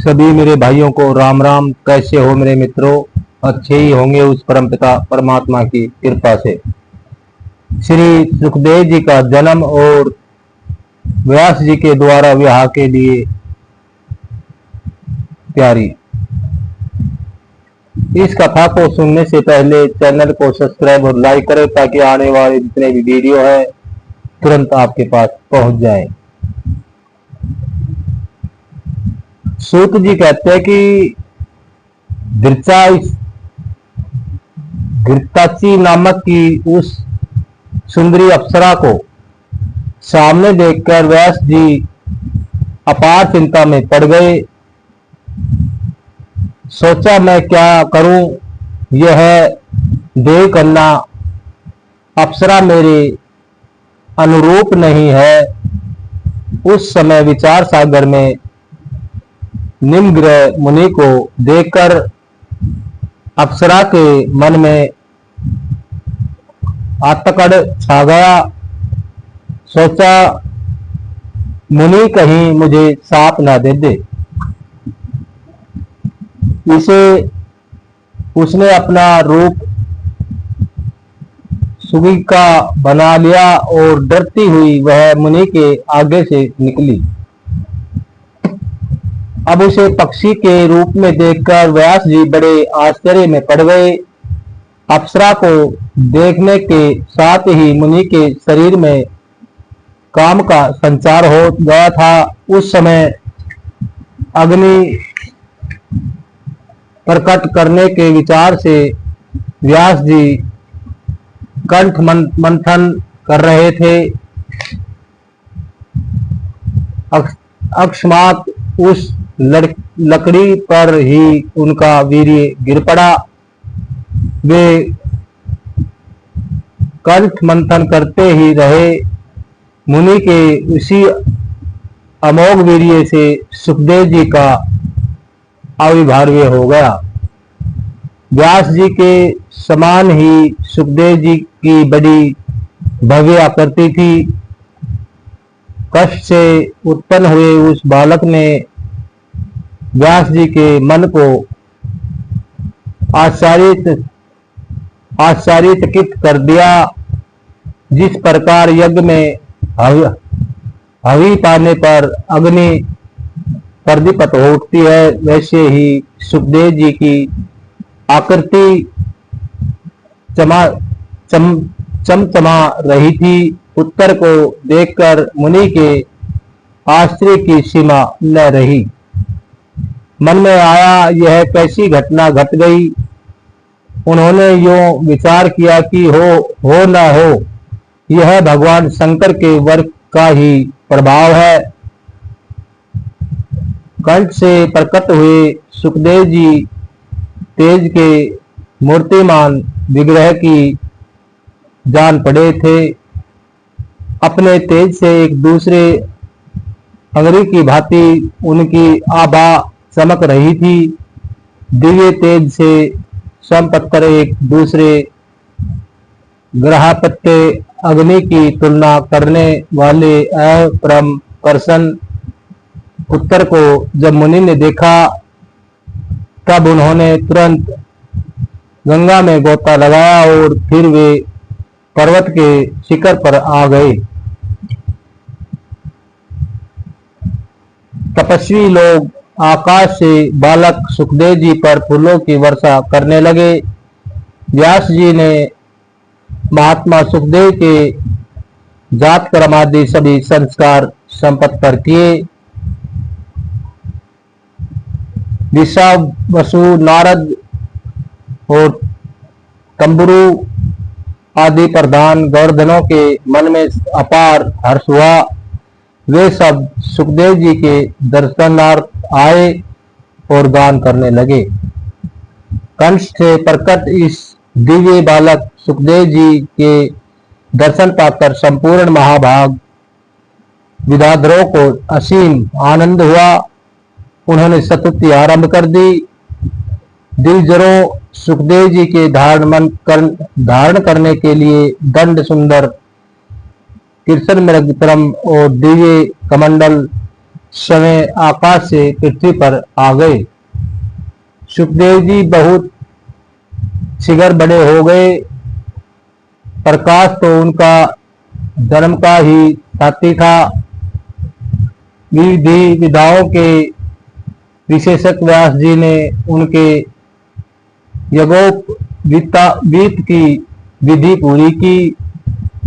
सभी मेरे भाइयों को राम राम। कैसे हो मेरे मित्रों? अच्छे ही होंगे उस परमपिता परमात्मा की कृपा से। श्री सुखदेव जी का जन्म और व्यास जी के द्वारा विवाह के लिए तैयारी। इस कथा को सुनने से पहले चैनल को सब्सक्राइब और लाइक करें ताकि आने वाले जितने भी वीडियो है तुरंत आपके पास पहुंच जाए। सूत जी कहते हैं कि घृताची नामक की उस सुंदरी अप्सरा को सामने देखकर व्यास जी अपार चिंता में पड़ गए। सोचा मैं क्या करूं, यह देव कन्या अप्सरा मेरे अनुरूप नहीं है। उस समय विचार सागर में निम्न मुनि को देखकर अप्सरा के मन में आतकड़ छा गया। सोचा मुनि कहीं मुझे साप ना दे दे। इसे उसने अपना रूप सुगी का बना लिया और डरती हुई वह मुनि के आगे से निकली। अब उसे पक्षी के रूप में देखकर व्यास जी बड़े आश्चर्य में पड़ गए। अप्सरा को देखने के साथ ही मुनि के शरीर में काम का संचार हो गया था। उस समय अग्नि प्रकट करने के विचार से व्यास जी कंठ मंथन कर रहे थे। अकस्मात उस लकड़ी पर ही उनका वीर्य गिर पड़ा। वे कंठ मंथन करते ही रहे। मुनि के उसी अमोघ वीर्य से सुखदेव जी का आविर्भाव हो गया। व्यास जी के समान ही सुखदेव जी की बड़ी भव्य आकृति थी। कष्ट से उत्पन्न हुए उस बालक ने व्यास जी के मन को आश्चर्यचकित कर दिया। जिस प्रकार यज्ञ में हवि पाने पर अग्नि प्रदीप्त हो उठती है, वैसे ही सुखदेव जी की आकृति चमचमा रही थी। उत्तर को देखकर मुनि के आश्चर्य की सीमा न रही। मन में आया यह कैसी घटना घट गई। उन्होंने यूं विचार किया कि हो न हो यह भगवान शंकर के वर्क का ही प्रभाव है। कंठ से प्रकट हुए सुखदेव जी तेज के मूर्तिमान विग्रह की जान पड़े थे। अपने तेज से एक दूसरे अंगरी की भांति उनकी आभा चमक रही थी। दिव्य तेज से संपत्तर एक दूसरे ग्रहपत्ते अग्नि की तुलना करने वाले परम प्रसन्न उत्तर को जब मुनि ने देखा तब उन्होंने तुरंत गंगा में गोता लगाया और फिर वे पर्वत के शिखर पर आ गए। तपस्वी लोग आकाश से बालक सुखदेव जी पर फूलों की वर्षा करने लगे। व्यास जी ने महात्मा सुखदेव के जात कर्म आदि सभी संस्कार संपन्न कर किए। वसु नारद और तंबुरु आदि प्रधान गौरधनों के मन में अपार हर्ष हुआ। वे सब सुखदेव जी के दर्शनार्थ आए और गान करने लगे। कंठ से प्रकट इस दिव्य बालक सुखदेव जी के दर्शन पाकर संपूर्ण महाभाग विद्याधरों को असीम आनंद हुआ। उन्होंने स्तुति आरंभ कर दी। दिलजरों सुखदेव जी के धारण करने के लिए दंड सुंदर कृष्ण मृगतरम और दिव्य कमंडल समय आकाश से पृथ्वी पर आ गए। सुखदेव जी बहुत शीघ्र बड़े हो गए। प्रकाश तो उनका जन्म का ही साथी था। विधि विधाओं के विशेषज्ञ व्यास जी ने उनके यज्ञोपवीत की विधि पूरी की।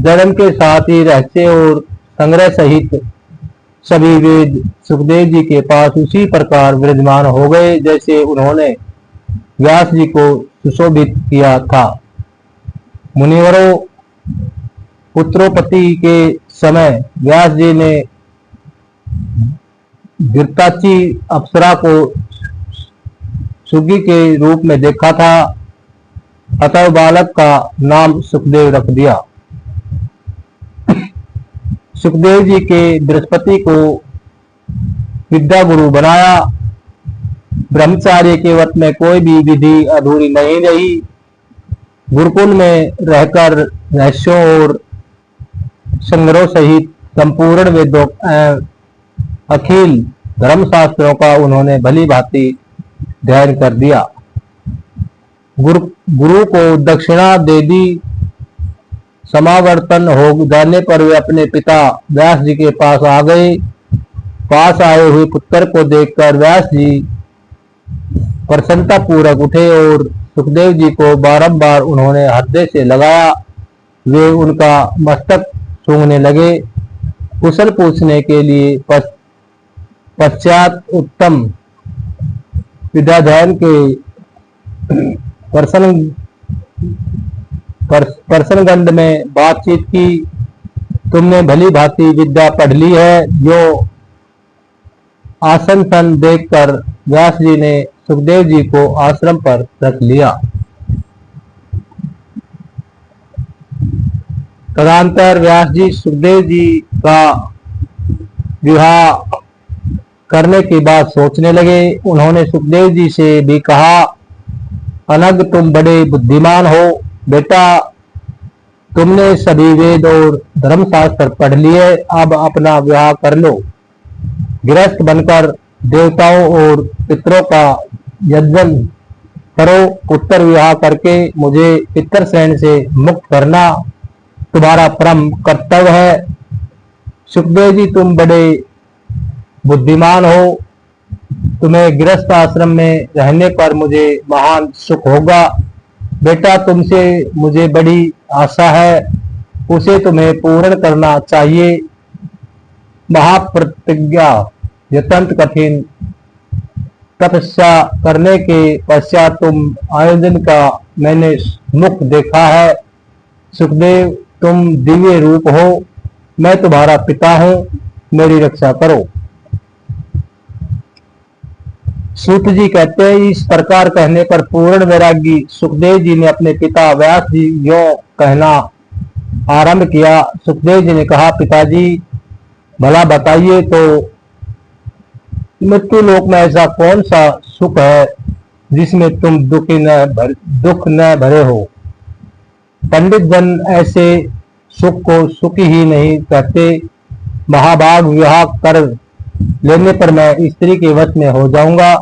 जन्म के साथ ही रहस्य और संग्रह सहित सभी वेद सुखदेव जी के पास उसी प्रकार विराजमान हो गए जैसे उन्होंने व्यास जी को सुशोभित किया था। मुनिवरों, पुत्रोपति के समय व्यास जी ने गिरताची अप्सरा को सुगी के रूप में देखा था, अतः बालक का नाम सुखदेव रख दिया। सुखदेव जी के बृहस्पति को विद्या गुरु बनाया। ब्रह्मचार्य के व्रत में कोई भी विधि अधूरी नहीं रही। गुरुकुल में रहकर रहस्यों और संग्रह सहित संपूर्ण वेदों अखिल धर्मशास्त्रों का उन्होंने भली भांति ध्यान कर दिया। गुरु को दक्षिणा दे दी। समावर्तन हो जाने पर वे अपने पिता व्यास जी के पास आ गए। पास आए हुए पुत्र को देखकर व्यास जी प्रसन्नता पूर्वक उठे और सुखदेव जी को बारंबार उन्होंने हृदय से लगाया। वे उनका मस्तक सूंघने लगे। कुशल पूछने के लिए पश्चात उत्तम विद्याध्ययन के प्रसंगंड में बातचीत की। तुमने भली भांति विद्या पढ़ ली है। जो आसन सन देखकर व्यास जी ने सुखदेव जी को आश्रम पर रख लिया। तदंतर व्यास जी सुखदेव जी का विवाह करने की बात सोचने लगे। उन्होंने सुखदेव जी से भी कहा, अनग तुम बड़े बुद्धिमान हो बेटा, तुमने सभी वेद और धर्मशास्त्र पढ़ लिए, अब अपना विवाह कर लो। गृहस्थ बनकर देवताओं और पितरों का यजन करो। पुत्र विवाह करके मुझे पितर श्रेणी से मुक्त करना तुम्हारा परम कर्तव्य है। सुखदेव जी, तुम बड़े बुद्धिमान हो। तुम्हें गृहस्थ आश्रम में रहने पर मुझे महान सुख होगा। बेटा, तुमसे मुझे बड़ी आशा है, उसे तुम्हें पूर्ण करना चाहिए। महाप्रतिज्ञा अत्यंत कठिन तपस्या करने के पश्चात तुम आयोजन का मैंने मुख देखा है। सुखदेव, तुम दिव्य रूप हो। मैं तुम्हारा पिता हूँ, मेरी रक्षा करो। सूत जी कहते हैं, इस प्रकार कहने पर पूर्ण वैरागी सुखदेव जी ने अपने पिता व्यास जी यो कहना आरंभ किया। सुखदेव जी ने कहा, पिताजी भला बताइए तो मृत्यु लोक में ऐसा कौन सा सुख है जिसमें तुम दुख न भरे हो। पंडित जन ऐसे सुख को सुख ही नहीं कहते। महाभाग विवाह कर लेने पर मैं स्त्री के वश में हो जाऊंगा।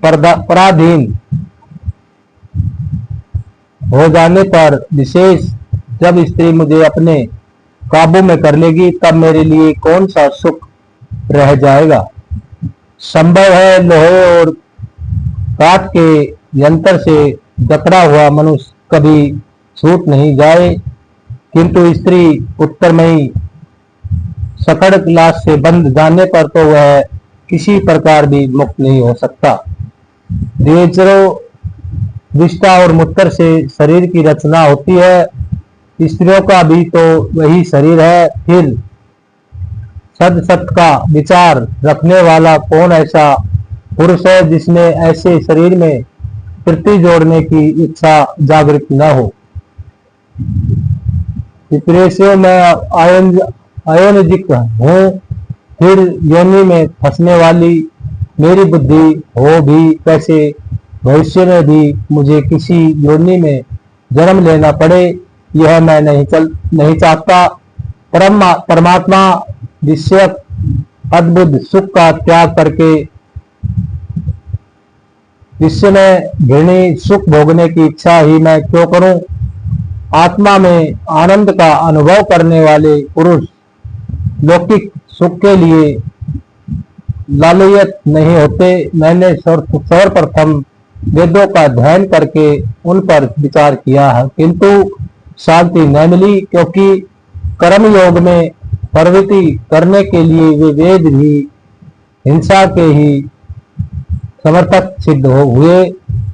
पराधीन हो जाने पर विशेष जब स्त्री मुझे अपने काबू में कर लेगी, तब मेरे लिए कौन सा सुख रह जाएगा। संभव है लोहे और काठ के यंत्र से जकड़ा हुआ मनुष्य कभी छूट नहीं जाए, किंतु स्त्री उत्तरमयी सकड़ लाश से बंध जाने पर तो वह किसी प्रकार भी मुक्त नहीं हो सकता। देवचरों, विष्ठा और मूत्र से शरीर की रचना होती है। स्त्रियों का भी तो वही शरीर है। फिर सत का विचार रखने वाला कौन ऐसा पुरुष है जिसमें ऐसे शरीर में कृति जोड़ने की इच्छा जागृत न हो। विपरीत में आयोनिक हूँ, फिर योनि में फंसने वाली मेरी बुद्धि हो भी कैसे भविष्य में भी मुझे किसी योनि में जन्म लेना पड़े, यह मैं नहीं चाहता। परमात्मा विषयक अद्भुत सुख का त्याग करके इसमें घृणी सुख भोगने की इच्छा ही मैं क्यों करूं। आत्मा में आनंद का अनुभव करने वाले पुरुष लौकिक सुख के लिए लालयत नहीं होते। मैंने सर्वप्रथम वेदों का अध्ययन करके उन पर विचार किया है, किंतु शांति न मिली, क्योंकि कर्म योग में प्रवृत्ति करने के लिए वे वेद भी हिंसा के ही समर्थक सिद्ध हुए।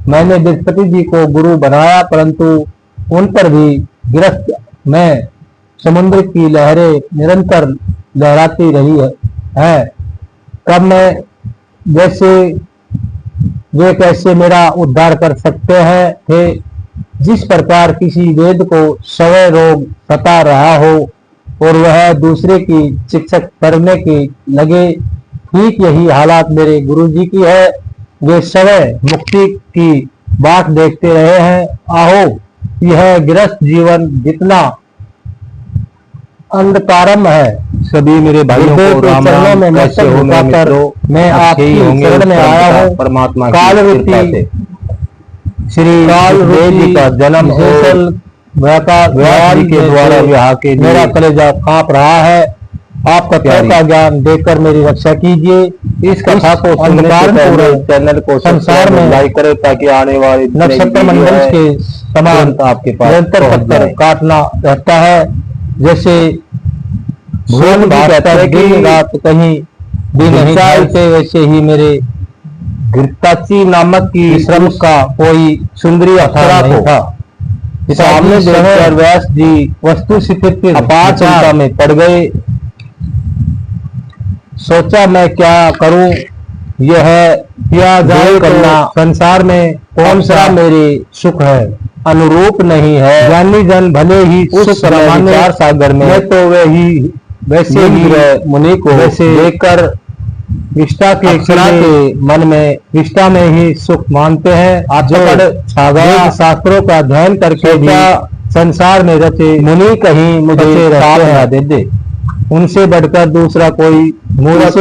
मैंने बृहस्पति जी को गुरु बनाया, परंतु उन पर भी गिरफ्त में समुद्र की लहरें निरंतर लहराती रही है। कब मैं वे कैसे मेरा उद्धार कर सकते हैं थे। जिस प्रकार किसी वेद को स्वयं रोग सता रहा हो और वह दूसरे की शिक्षक करने की लगे, ठीक यही हालात मेरे गुरुजी की है। वे स्वयं मुक्ति की बाट देखते रहे हैं। आहो, यह गृहस्थ जीवन जितना अंधकारम है, सभी मेरे भाइयों को राम राम। में कैसे हो मेरे मित्रों? मैं आपकी शरण में आया हूँ। परमात्मा की काल कृपा से श्री सुखदेव जी का जन्म व्यास जी के द्वारा विवाह के लिए मेरा कलेजा कांप रहा है। आप कथा का ज्ञान देकर मेरी रक्षा कीजिए। इस कथा को सुनने से पहले चैनल को संसार में लाइक करें, ताकि आने वाले नक्षत्र मंडल के समान आपके पास निरंतर चक्कर काटना रहता है। जैसे भूल दिन रात कहीं भी नहीं चलते, वैसे ही मेरे घृताची नामक की श्रम का कोई सुंदरी अप्सरा था। सामने देखकर व्यास जी वस्तु स्थिति अपार चिंता में पड़ गए। सोचा मैं क्या करूं, यह क्या जाए करना संसार में कौन सा मेरे सुख है अनुरूप नहीं है। ज्ञानी जन भले ही उस विचार सागर में तो वैसे ही मुनि को देखकर विष्टा के मन में विष्टा में ही सुख मानते हैं। जो शास्त्रों का अध्ययन करके भी संसार में रचे मुनि कहीं मुझे रहते दे दे, उनसे बढ़कर दूसरा कोई मूर्ख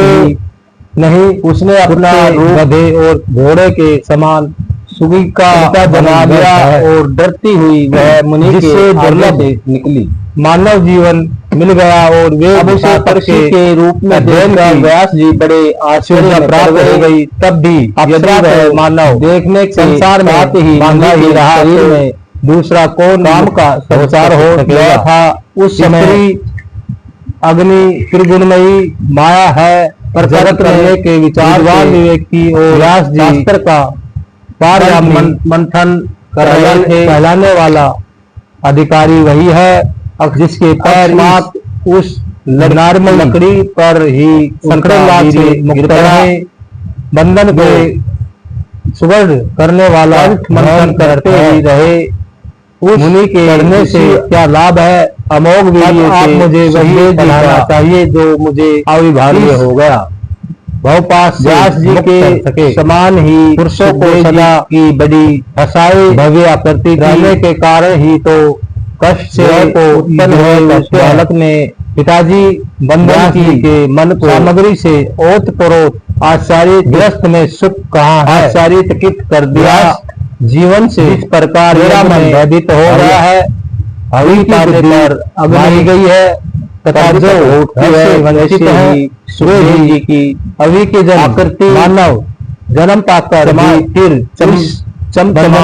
नहीं। उसने अपना रूप गधे और घोड़े के समान सुगी का बना लिया और डरती हुई वह मुनि के दुर्लभ निकली। मानव जीवन मिल गया और वे उसे पक्षी के रूप में देखकर व्यास जी बड़े आश्चर्य प्राप्त हो गई। तब भी यदि वह मानव देखने के संसार में ही बांधा ही रहा, शरीर में दूसरा कौन काम का संसार हो गया था। उस समय अग्नि त्रिगुणमयी माया है, पर जगत करने के विचारवान विवेक की और व्यास जी शास्त्र का मंथन कहलाने वाला अधिकारी वही है, जिसके पैर उस नॉर्मल लकड़ी पर ही संकटनाथ से मुक्त रहे। बंधन को सुगढ़ करने वाला मंथन करते ही रहे। उस मुनि के करने से क्या लाभ है। अमोघ वीर्य आप मुझे वही बनाना चाहिए जो मुझे अविभाज्य हो गया। भवपास व्यास जी के समान ही पुरुषों को सदा की बड़ी हसाई भव्य आकृति रहने के कारण ही तो कष्ट से को उत्पन्न हुए। बालक ने पिताजी बंधन की के मन को सामग्री से ओत परोत आश्चर्यग्रस्त में सुख कहाँ है आश्चर्यचकित कर दिया। जीवन से इस प्रकार मेरा मन भयभीत हो रहा है। हवि पाने पर अग्नि गई है तथा जो उठती है वंचित है। सुखदेव जी की हवि के जन आकृति मानव जन्म पाकर फिर चमचमा